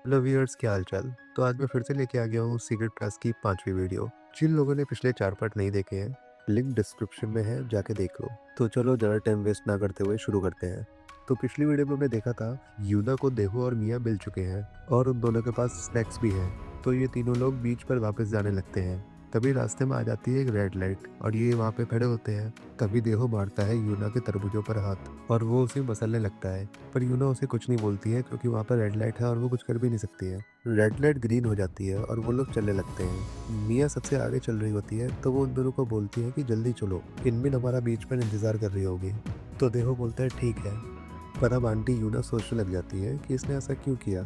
Hello viewers, क्या हाल चाल। तो आज मैं फिर से लेके आ गया हूँ सीक्रेट क्लास की 5वीं वीडियो। जिन लोगों ने पिछले 4 पार्ट नहीं देखे हैं, लिंक डिस्क्रिप्शन में है, जाके देख लो। तो चलो ज़्यादा टाइम वेस्ट ना करते हुए शुरू करते हैं। तो पिछली वीडियो में हमने देखा था यूना को देहु और मिया मिल चुके हैं और उन दोनों के पास स्नैक्स भी हैं। तो ये तीनों लोग बीच पर वापस जाने लगते हैं। तभी रास्ते में आ जाती है एक रेड लाइट और ये वहाँ पे खड़े होते हैं। तभी देहु मारता है यूना के तरबूजों पर हाथ और वो उसे मसलने लगता है। पर यूना उसे कुछ नहीं बोलती है क्योंकि वहाँ पर रेड लाइट है और वो कुछ कर भी नहीं सकती है। रेड लाइट ग्रीन हो जाती है और वो लोग चलने लगते हैं। मिया सबसे आगे चल रही होती है तो वो उन दोनों को बोलती है कि जल्दी चलो, इनमिन हमारा बीच पर इंतजार कर रही होगी। तो देहो बोलता है ठीक है। पर अब आंटी यूना सोचने लग जाती है कि इसने ऐसा क्यों किया।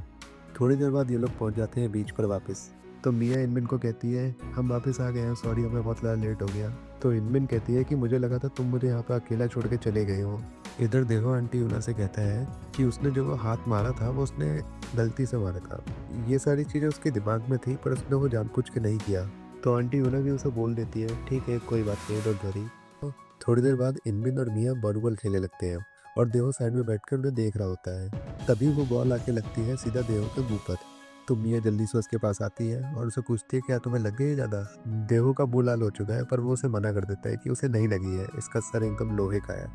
थोड़ी देर बाद ये लोग पहुंच जाते हैं बीच पर वापस। तो मिया इनमिन को कहती है हम वापस आ गए हैं, सॉरी हमें बहुत ज़्यादा लेट हो गया। तो इनमिन कहती है कि मुझे लगा था तुम मुझे यहाँ पर अकेला छोड़ के चले गए हो। इधर देखो आंटी यूना से कहता है कि उसने जो वो हाथ मारा था वो उसने गलती से मारा था। ये सारी चीज़ें उसके दिमाग में थी पर उसने वो जानबूझ के नहीं किया। तो आंटी यूना भी उसे बोल देती है ठीक है कोई बात नहीं, डोंट वरी। थोड़ी देर बाद इनमिन और मिया वॉलीबॉल खेलने लगते हैं और देहो साइड में बैठकर उन्हें देख रहा होता है। तभी वो बॉल आके लगती है सीधा देहो के मुंह पर। तो मिया जल्दी से उसके पास आती है और उसे पूछती है क्या तुम्हें लग गई है ज़्यादा। देहो का बुरा हाल हो चुका है पर वो उसे मना कर देता है कि उसे नहीं लगी है, इसका सर एकदम लोहे का है।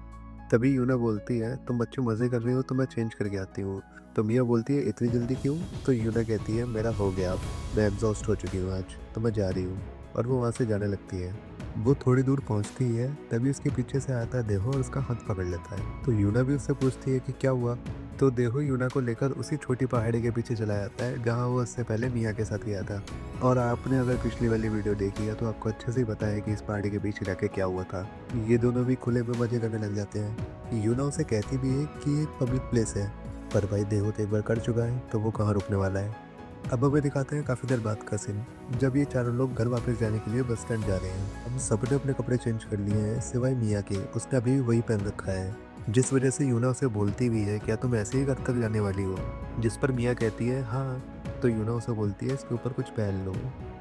तभी यूना बोलती है तुम बच्चे मज़े कर रही हो तो मैं चेंज करके आती हूँ। तो मिया बोलती है इतनी जल्दी क्यों। तो यूना कहती है मेरा हो गया, अब मैं एग्जॉस्ट हो चुकी हूँ आज, तो मैं जा रही हूँ। और वो वहाँ से जाने लगती है। वो थोड़ी दूर पहुँचती ही है तभी उसके पीछे से आता है देहो और उसका हाथ पकड़ लेता है। तो यूना भी उससे पूछती है कि क्या हुआ। तो देहो यूना को लेकर उसी छोटी पहाड़ी के पीछे चला जाता है जहाँ वो उससे पहले मिया के साथ गया था। और आपने अगर पिछली वाली वीडियो देखी है तो आपको अच्छे से ही पता है कि इस पहाड़ी के पीछे जाके क्या हुआ था। ये दोनों भी खुले में मजे करने लग जाते हैं। यूना उसे कहती भी है कि ये एक पब्लिक प्लेस है, पर भाई देहो तो एक बार कर चुका है तो वो कहाँ रुकने वाला है। अब हमें दिखाते हैं काफ़ी देर बाद का सीन, जब ये चारों लोग घर वापस जाने के लिए बस स्टैंड जा रहे हैं। अब सबने अपने कपड़े चेंज कर लिए हैं सिवाय मिया के, उसने अभी भी वही पहन रखा है। जिस वजह से यूना उसे बोलती भी है क्या तुम ऐसे ही घर तक जाने वाली हो। जिस पर मिया कहती है हाँ। तो यूना उसे बोलती है इसके ऊपर कुछ पहन लो।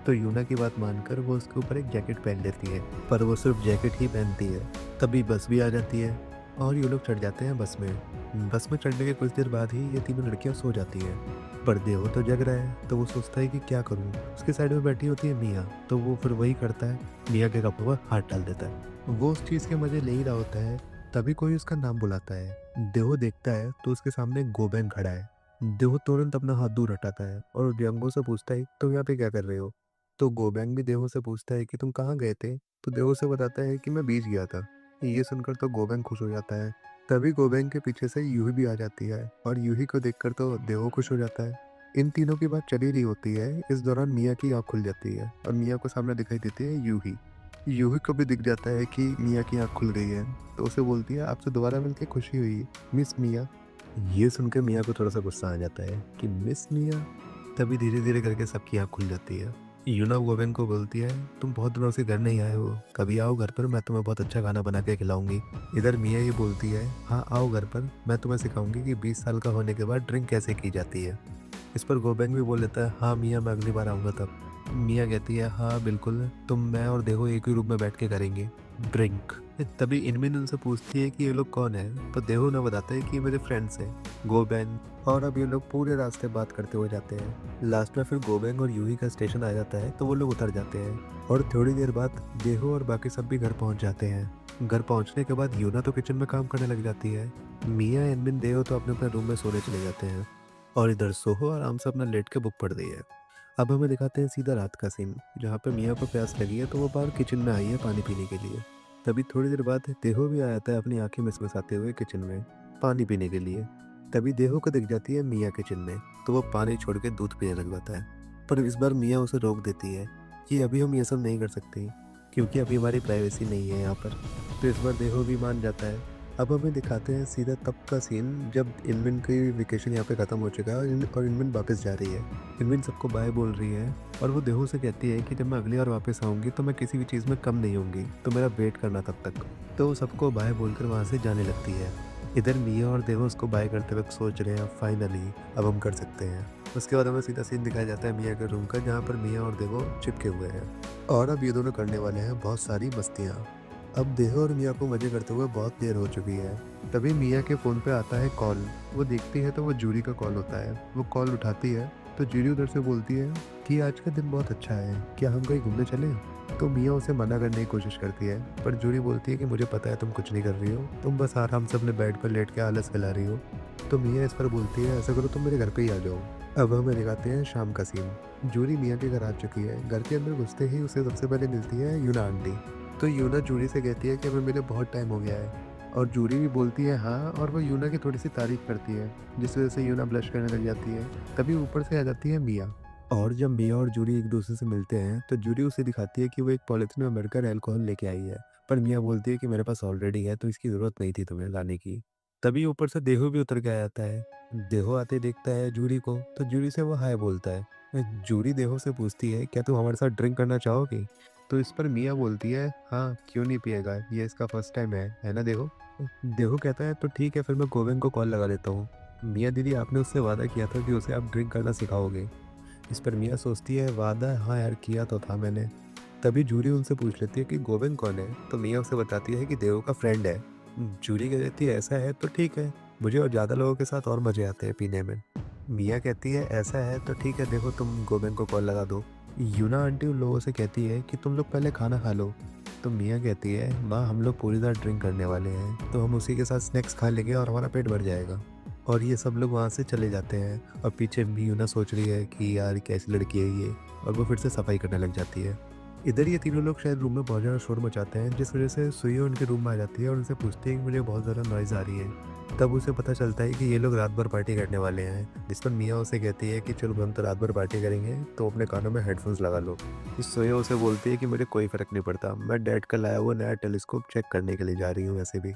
तो यूना की बात मानकर वो उसके ऊपर एक जैकेट पहन लेती है, पर वो सिर्फ जैकेट ही पहनती है। तभी बस भी आ जाती है और ये लोग चढ़ जाते हैं बस में। बस में चढ़ने के कुछ देर बाद ही ये तीनों लड़कियां सो जाती हैं। पर देहो तो जग रहा है तो वो सोचता है कि क्या करूं। उसके साइड में बैठी होती है मिया, तो वो फिर वही करता है, मिया के कपड़ों पर हाथ डाल देता है। वो उस चीज़ के मजे ले ही रहा होता है तभी कोई उसका नाम बुलाता है। देहो देखता है तो उसके सामने गोबैन खड़ा है। देहो तुरंत अपना हाथ दूर हटाता है और जंगों से पूछता है तुम यहाँ पे क्या कर रहे हो। तो गोबैंग भी देहो से पूछता है कि तुम कहाँ गए थे। तो देहो से बताता है कि मैं बीच गया था। ये सुनकर तो गोबैंग खुश हो जाता है। तभी गोबैंग के पीछे से यूही भी आ जाती है और यूही को देखकर तो देहो खुश हो जाता है। इन तीनों की बात चली रही होती है, इस दौरान मिया की आँख खुल जाती है और मिया को सामने दिखाई देती है यूही। यूही को भी दिख जाता है कि मिया की आँख खुल गई है, तो उसे बोलती है आपसे दोबारा मिलकर खुशी हुई मिस मिया। ये सुनकर मिया को थोड़ा सा गुस्सा आ जाता है कि मिस मिया। तभी धीरे धीरे करके सबकी आँख खुल जाती है। यूना गोवेन को बोलती है तुम बहुत दिनों से घर नहीं आए हो, कभी आओ घर पर, मैं तुम्हें बहुत अच्छा खाना बना के खिलाऊंगी। इधर मिया ये बोलती है हाँ आओ घर पर, मैं तुम्हें सिखाऊंगी कि 20 साल का होने के बाद ड्रिंक कैसे की जाती है। इस पर गोबैंग भी बोल लेता है हाँ मिया मैं अगली बार आऊँगा तब। मिया कहती है हाँ बिल्कुल, तुम मैं और देखो एक ही रूम में बैठ के करेंगे ड्रिंक। तभी इनमिन उनसे पूछती है कि ये लोग कौन है। तो देहो उन्हें बताता है कि ये मेरे फ्रेंड्स हैं गोबैंग। और अब ये लोग पूरे रास्ते बात करते हुए जाते हैं। लास्ट में फिर गोबैंग और यूही का स्टेशन आ जाता है तो वो लोग उतर जाते हैं और थोड़ी देर बाद देहो और बाकी सब भी घर पहुंच जाते हैं। घर पहुंचने के बाद यूना तो किचन में काम करने लग जाती है। मिया इनमिन देहो तो अपने अपने रूम में सोने चले जाते हैं और इधर सोहो आराम से अपना लेट के बुक पढ़ रही है। अब हमें दिखाते हैं सीधा रात का सीन, जहाँ पे मियाँ को प्यास लगी है तो वो बाहर किचन में आई है पानी पीने के लिए। तभी थोड़ी देर बाद देहो भी आ जाता है अपनी आंखें मिसमिसाते हुए किचन में पानी पीने के लिए। तभी देहो को दिख जाती है मियाँ किचन में, तो वो पानी छोड़ के दूध पीने लग जाता है। पर इस बार मियाँ उसे रोक देती है कि अभी हम ये सब नहीं कर सकते क्योंकि अभी हमारी प्राइवेसी नहीं है यहाँ पर। तो इस बार देहो भी मान जाता है। अब हमें दिखाते हैं सीधा तब का सीन जब इनमिन की वेकेशन यहाँ पे ख़त्म हो चुका है और इनमिन वापस जा रही है। इनमिन सबको बाय बोल रही है और वो देहो से कहती है कि जब मैं अगली बार वापस आऊँगी तो मैं किसी भी चीज़ में कम नहीं होंगी, तो मेरा वेट करना तब तक। तो वो सबको बाय बोलकर वहाँ से जाने लगती है। इधर मिया और देहो उसको बाय करते वक्त सोच रहे हैं फाइनली अब हम कर सकते हैं। उसके बाद हमें सीधा सीन दिखाया जाता है मिया के रूम का, जहाँ पर मिया और देहो चिपके हुए हैं और अब ये दोनों करने वाले हैं बहुत सारी मस्तियाँ। अब देहो और मिया को मजे करते हुए बहुत देर हो चुकी है। तभी मिया के फ़ोन पे आता है कॉल। वो देखती है तो वो जूरी का कॉल होता है। वो कॉल उठाती है तो जूरी उधर से बोलती है कि आज का दिन बहुत अच्छा है, क्या हम कहीं घूमने चलें? तो मिया उसे मना करने की कोशिश करती है, पर जूरी बोलती है कि मुझे पता है तुम कुछ नहीं कर रही हो, तुम बस आराम से अपने बेड पर लेट के आलस फैला रही हो। तो मिया इस पर बोलती है ऐसा करो तुम मेरे घर पे ही आ जाओ। अब हमें दिखाते हैं शाम का सीन। जूरी मिया के घर आ चुकी है। घर के अंदर घुसते ही उसे सबसे पहले मिलती है यूना आंटी। तो यूना जूरी से कहती है कि हमें मिले बहुत टाइम हो गया है, और जूरी भी बोलती है हाँ, और वो यूना की थोड़ी सी तारीफ करती है, जिस वजह से यूना ब्लश करने लग जाती है। तभी ऊपर से आ जाती है मिया। और जब मिया और जूरी एक दूसरे से मिलते हैं तो जूरी उसे दिखाती है कि वो एक पॉलिथीन में भरकर अल्कोहल लेके आई है, पर मिया बोलती है कि मेरे पास ऑलरेडी है तो इसकी ज़रूरत नहीं थी तुम्हें लाने की। तभी ऊपर से देहू भी उतर के आ जाता है। देहो आते देखता है जूरी को, तो जूरी से वो हाय बोलता है। जूरी देहो से पूछती है क्या तुम हमारे साथ ड्रिंक करना चाहोगी? तो इस पर मिया बोलती है हाँ, क्यों नहीं पिएगा, ये इसका फर्स्ट टाइम है ना देहो? देहो कहता है तो ठीक है, फिर मैं गोविंद को कॉल लगा देता हूँ। मिया दीदी आपने उससे वादा किया था कि उसे आप ड्रिंक करना सिखाओगे। इस पर मिया सोचती है वादा, हाँ यार किया तो था मैंने। तभी जूरी उनसे पूछ लेती है कि गोविंद कौन है? तो मिया उसे बताती है कि देव का फ्रेंड है। जूरी कह देती है ऐसा है तो ठीक है, मुझे और ज़्यादा लोगों के साथ और मज़े आते हैं पीने में। मिया कहती है ऐसा है तो ठीक है, देखो तुम गोविंद को कॉल लगा दो। यूना आंटी उन लोगों से कहती है कि तुम लोग पहले खाना खा लो। तो मिया कहती है माँ हम लोग पूरी रात ड्रिंक करने वाले हैं, तो हम उसी के साथ स्नैक्स खा लेंगे और हमारा पेट भर जाएगा। और ये सब लोग वहाँ से चले जाते हैं, और पीछे भी यूना सोच रही है कि यार कैसी लड़की है ये, और वो फिर से सफाई करने लग जाती है। इधर ये तीनों लोग शायद रूम में बहुत ज़्यादा शोर मचाते हैं, जिस वजह से सुइयो उनके रूम में आ जाती है और उनसे पूछती है कि मुझे बहुत ज़्यादा नॉइज़ आ रही है। तब उसे पता चलता है कि ये लोग रात भर पार्टी करने वाले हैं, जिस पर मिया उसे कहती है कि चलो हम तो रात भर पार्टी करेंगे, तो अपने कानों में हेडफोन्स लगा लो। इस सुइयो उसे बोलती है कि मुझे कोई फ़र्क नहीं पड़ता, मैं डैड का लाया हुआ नया टेलीस्कोप चेक करने के लिए जा रही हूँ वैसे भी।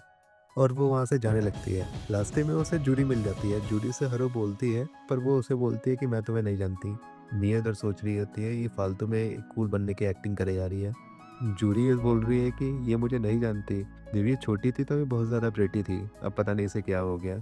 और वो वहाँ से जाने लगती है। रास्ते में उसे जूडी मिल जाती है। जूडी से हरो बोलती है, पर वो उसे बोलती है कि मैं तुम्हें नहीं जानती। मिया इधर सोच रही होती है ये फालतू में कूल बनने की एक्टिंग करे जा रही है। जूडी ये बोल रही है कि ये मुझे नहीं जानती, जब ये छोटी थी तो ये बहुत ज़्यादा प्रेटी थी, अब पता नहीं इसे क्या हो गया।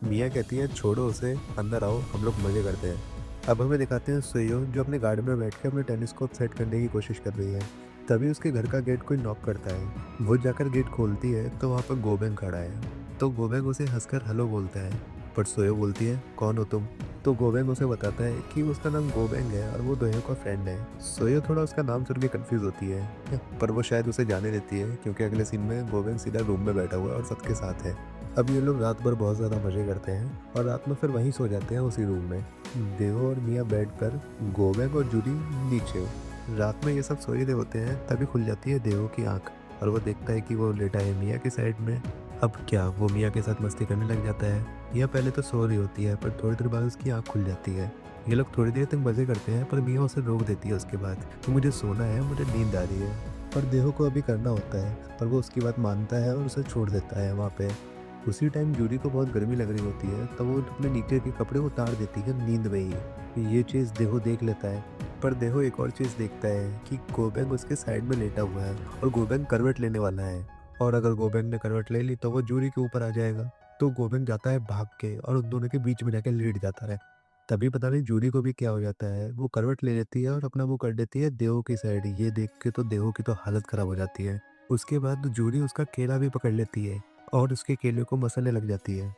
मिया कहती है छोड़ो उसे, अंदर आओ हम लोग मज़े करते हैं। अब हमें दिखाते हैं सुयो जो अपने गार्डन में बैठ के अपने टेलीस्कोप सेट करने की कोशिश कर रही है। तभी उसके घर का गेट कोई नॉक करता है। वो जाकर गेट खोलती है तो वहाँ पर गोबेंग खड़ा है। तो गोबेंग उसे हंसकर हेलो बोलता है, पर सोयो बोलती है कौन हो तुम? तो गोबेंग उसे बताता है कि उसका नाम गोबेंग है और वो दोयो का फ्रेंड है। सोयो थोड़ा उसका नाम सुन के कन्फ्यूज होती है, पर वो शायद उसे जाने देती है क्योंकि अगले सीन में गोबेंग सीधा रूम में बैठा हुआ है और सबके साथ है। अब ये लोग रात भर बहुत ज़्यादा मज़े करते हैं और रात में फिर वहीं सो जाते हैं उसी रूम में। देहो और मिया बेड पर, गोबेंग और जूडी नीचे। रात में ये सब सोए रहे होते हैं, तभी खुल जाती है देहो की आंख और वो देखता है कि वो लेटा है मिया के साइड में। अब क्या वो मिया के साथ मस्ती करने लग जाता है। मिया पहले तो सो रही होती है, पर थोड़ी देर बाद उसकी आंख खुल जाती है। ये लोग थोड़ी देर तक मज़े करते हैं, पर मिया उसे रोक देती है उसके बाद कि मुझे सोना है, मुझे नींद आ रही है। पर देहो को अभी करना होता है, पर वो उसकी बात मानता है और उसे छोड़ देता है वहाँ पे। उसी टाइम जूडी को बहुत गर्मी लग रही होती है, तब वो अपने नीचे के कपड़े उतार देती है नींद में ही। ये चीज़ देहो देख लेता है, पर देहो एक और चीज़ देखता है कि गोबेंग उसके साइड में लेटा हुआ है और गोबेंग करवट लेने वाला है, और अगर गोबेंग ने करवट ले ली तो वो जूरी के ऊपर आ जाएगा। तो गोबेंग जाता है भाग के और उन दोनों के बीच में जाके लेट जाता है। तभी पता नहीं जूरी को भी क्या हो जाता है, वो करवट ले लेती है और अपना मुंह कर देती है देहो की साइड। ये देख के तो देहो की तो हालत खराब हो जाती है। उसके बाद जूरी उसका केला भी पकड़ लेती है और उसके केले को मसलने लग जाती है।